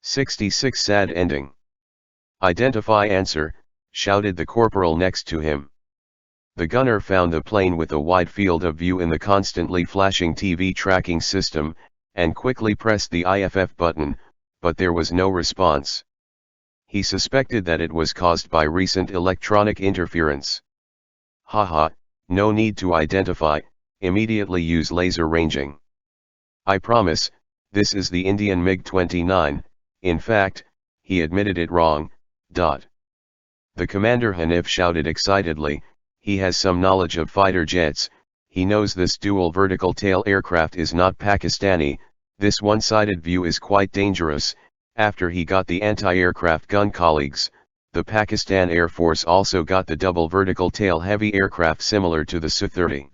66 Sad ending. Identify answer, shouted the corporal next to him. The gunner found the plane with a wide field of view in the constantly flashing TV tracking system, and quickly pressed the IFF button, but there was no response. He suspected that it was caused by recent electronic interference. Haha, no need to identify, immediately use laser ranging. I promise, this is the Indian MiG-29, in fact, he admitted it wrong. The commander Hanif shouted excitedly, he has some knowledge of fighter jets, he knows this dual vertical tail aircraft is not Pakistani, this one-sided view is quite dangerous. After he got the anti-aircraft gun colleagues, the Pakistan Air Force also got the double vertical tail heavy aircraft similar to the Su-30.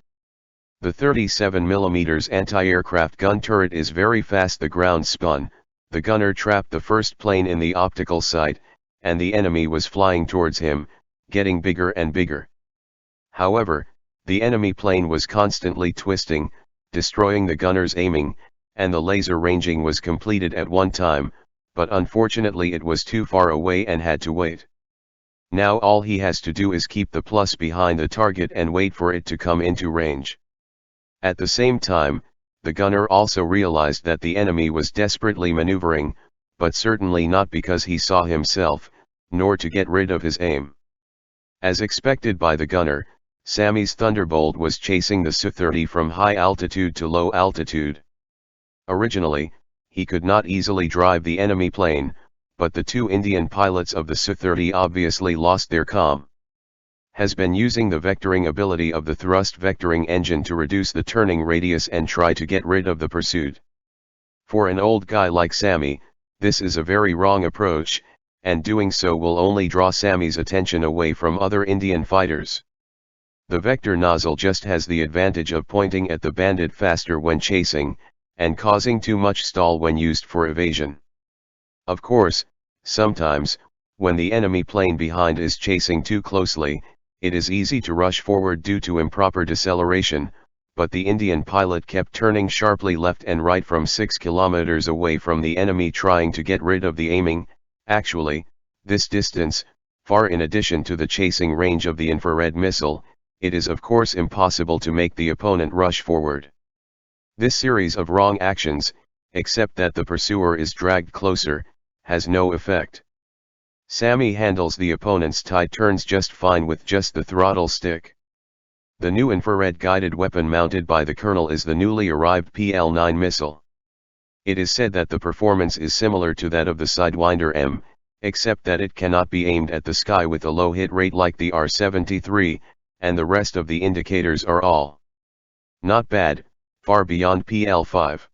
The 37mm anti-aircraft gun turret is very fast. The ground spun, the gunner trapped the first plane in the optical sight, and the enemy was flying towards him, getting bigger and bigger. However, the enemy plane was constantly twisting, destroying the gunner's aiming, and the laser ranging was completed at one time, but unfortunately it was too far away and had to wait. Now all he has to do is keep the plus behind the target and wait for it to come into range. At the same time, the gunner also realized that the enemy was desperately maneuvering, but certainly not because he saw himself, nor to get rid of his aim. As expected by the gunner, Sammy's Thunderbolt was chasing the Su-30 from high altitude to low altitude. Originally, he could not easily drive the enemy plane, but the two Indian pilots of the Su-30 obviously lost their calm. Has been using the vectoring ability of the thrust vectoring engine to reduce the turning radius and try to get rid of the pursuit. For an old guy like Sammy, this is a very wrong approach, and doing so will only draw Sammy's attention away from other Indian fighters. The vector nozzle just has the advantage of pointing at the bandit faster when chasing, and causing too much stall when used for evasion. Of course, sometimes, when the enemy plane behind is chasing too closely, it is easy to rush forward due to improper deceleration, but the Indian pilot kept turning sharply left and right from 6 kilometers away from the enemy trying to get rid of the aiming. Actually, this distance, far in addition to the chasing range of the infrared missile, it is of course impossible to make the opponent rush forward. This series of wrong actions, except that the pursuer is dragged closer, has no effect. Sammy handles the opponent's tight turns just fine with just the throttle stick. The new infrared guided weapon mounted by the colonel is the newly arrived PL-9 missile. It is said that the performance is similar to that of the Sidewinder M, except that it cannot be aimed at the sky with a low hit rate like the R-73, and the rest of the indicators are all not bad, far beyond PL-5.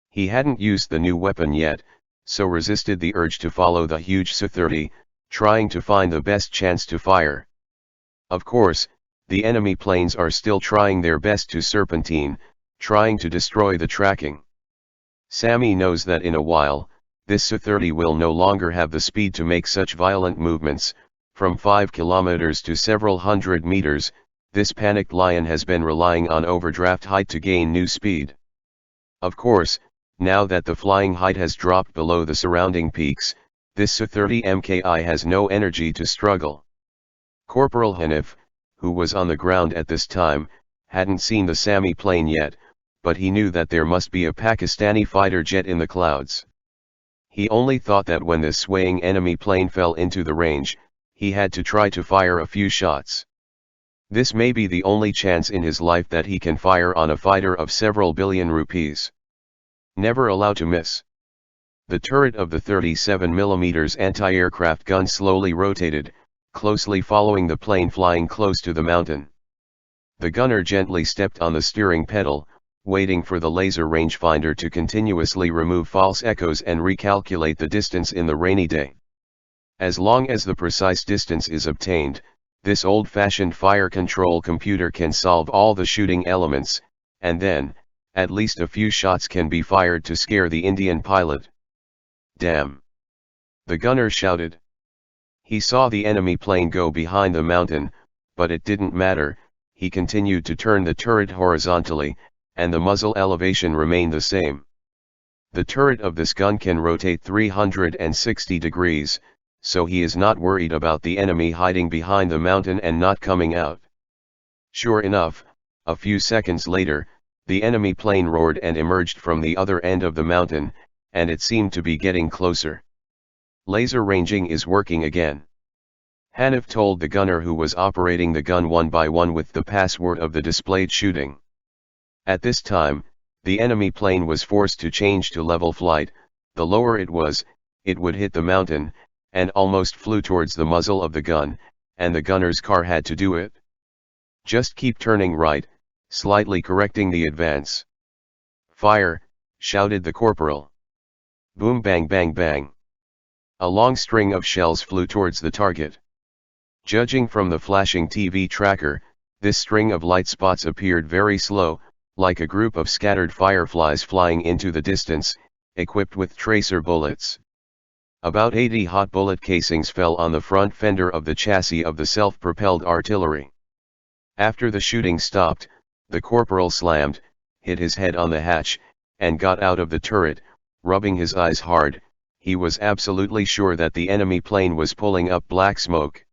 He hadn't used the new weapon yet, so resisted the urge to follow the huge Su-30, trying to find the best chance to fire. Of course, the enemy planes are still trying their best to serpentine, trying to destroy the tracking. Sammy knows that in a while, this Su-30 will no longer have the speed to make such violent movements. From 5 kilometers to several hundred meters, this panicked lion has been relying on overdraft height to gain new speed. Of course, now that the flying height has dropped below the surrounding peaks, this Su-30 MKI has no energy to struggle. Corporal Hanif, who was on the ground at this time, hadn't seen the Sammy plane yet, but he knew that there must be a Pakistani fighter jet in the clouds. He only thought that when this swaying enemy plane fell into the range, he had to try to fire a few shots. This may be the only chance in his life that he can fire on a fighter of several billion rupees. Never allow to miss. The turret of the 37mm anti-aircraft gun slowly rotated, closely following the plane flying close to the mountain. The gunner gently stepped on the steering pedal, waiting for the laser rangefinder to continuously remove false echoes and recalculate the distance in the rainy day. As long as the precise distance is obtained, this old-fashioned fire control computer can solve all the shooting elements, and then, at least a few shots can be fired to scare the Indian pilot. Damn! The gunner shouted. He saw the enemy plane go behind the mountain, but it didn't matter, he continued to turn the turret horizontally, and the muzzle elevation remained the same. The turret of this gun can rotate 360 degrees, so he is not worried about the enemy hiding behind the mountain and not coming out. Sure enough, a few seconds later, the enemy plane roared and emerged from the other end of the mountain, and it seemed to be getting closer. Laser ranging is working again. Hanif told the gunner who was operating the gun one by one with the password of the displayed shooting. At this time, the enemy plane was forced to change to level flight. The lower it was, it would hit the mountain, and almost flew towards the muzzle of the gun, and the gunner's car had to do it. Just keep turning right, slightly correcting the advance. Fire, shouted the corporal. Boom bang bang bang. A long string of shells flew towards the target. Judging from the flashing TV tracker, this string of light spots appeared very slow, like a group of scattered fireflies flying into the distance, equipped with tracer bullets. About 80 hot bullet casings fell on the front fender of the chassis of the self-propelled artillery. After the shooting stopped, the corporal slammed, hit his head on the hatch, and got out of the turret, rubbing his eyes hard. He was absolutely sure that the enemy plane was pulling up black smoke.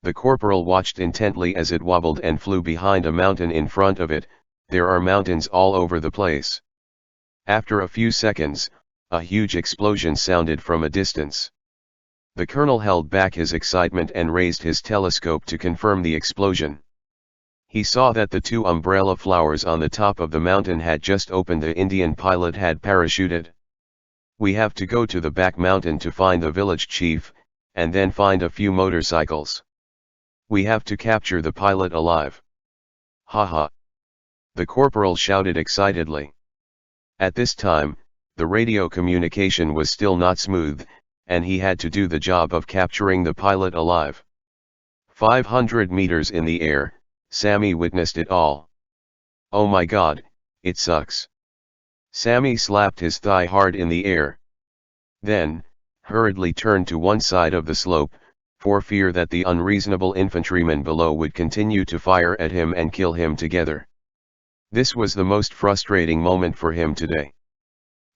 The corporal watched intently as it wobbled and flew behind a mountain in front of it. There are mountains all over the place. After a few seconds, a huge explosion sounded from a distance. The colonel held back his excitement and raised his telescope to confirm the explosion. He saw that the two umbrella flowers on the top of the mountain had just opened. The Indian pilot had parachuted. We have to go to the back mountain to find the village chief, and then find a few motorcycles. We have to capture the pilot alive. Ha ha. The corporal shouted excitedly. At this time, the radio communication was still not smooth, and he had to do the job of capturing the pilot alive. 500 meters in the air, Sammy witnessed it all. Oh my God, it sucks. Sammy slapped his thigh hard in the air. Then, hurriedly turned to one side of the slope, for fear that the unreasonable infantrymen below would continue to fire at him and kill him together. This was the most frustrating moment for him today.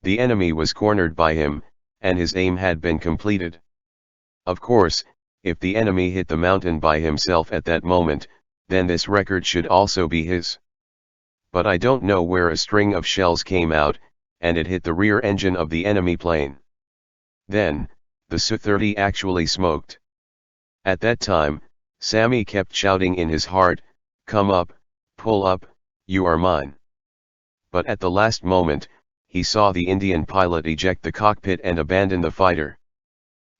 The enemy was cornered by him, and his aim had been completed. Of course, if the enemy hit the mountain by himself at that moment, then this record should also be his. But I don't know where a string of shells came out, and it hit the rear engine of the enemy plane. Then, the Su-30 actually smoked. At that time, Sammy kept shouting in his heart, "Come up, pull up, you are mine." But at the last moment, he saw the Indian pilot eject the cockpit and abandon the fighter.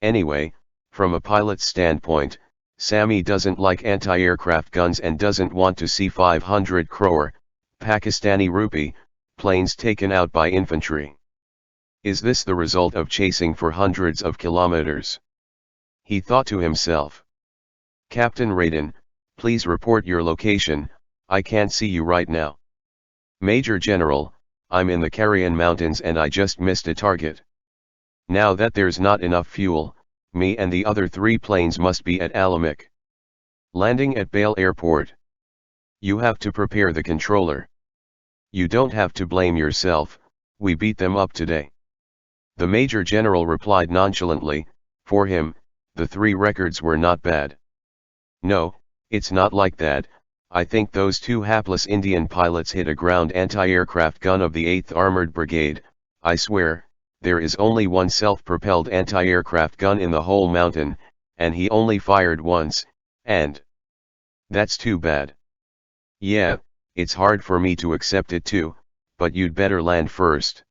Anyway, from a pilot's standpoint, Sammy doesn't like anti-aircraft guns and doesn't want to see 500 crore, Pakistani rupee, planes taken out by infantry. Is this the result of chasing for hundreds of kilometers? He thought to himself. Captain Raiden, please report your location, I can't see you right now. Major General, I'm in the Carrion Mountains and I just missed a target. Now that there's not enough fuel, me and the other 3 planes must be at Alamik. Landing at Bale Airport. You have to prepare the controller. You don't have to blame yourself, we beat them up today. The Major General replied nonchalantly, for him, the 3 records were not bad. No, it's not like that. I think those 2 hapless Indian pilots hit a ground anti-aircraft gun of the 8th Armored Brigade. I swear, there is only one self-propelled anti-aircraft gun in the whole mountain, and he only fired once, and that's too bad. Yeah, it's hard for me to accept it too, but you'd better land first.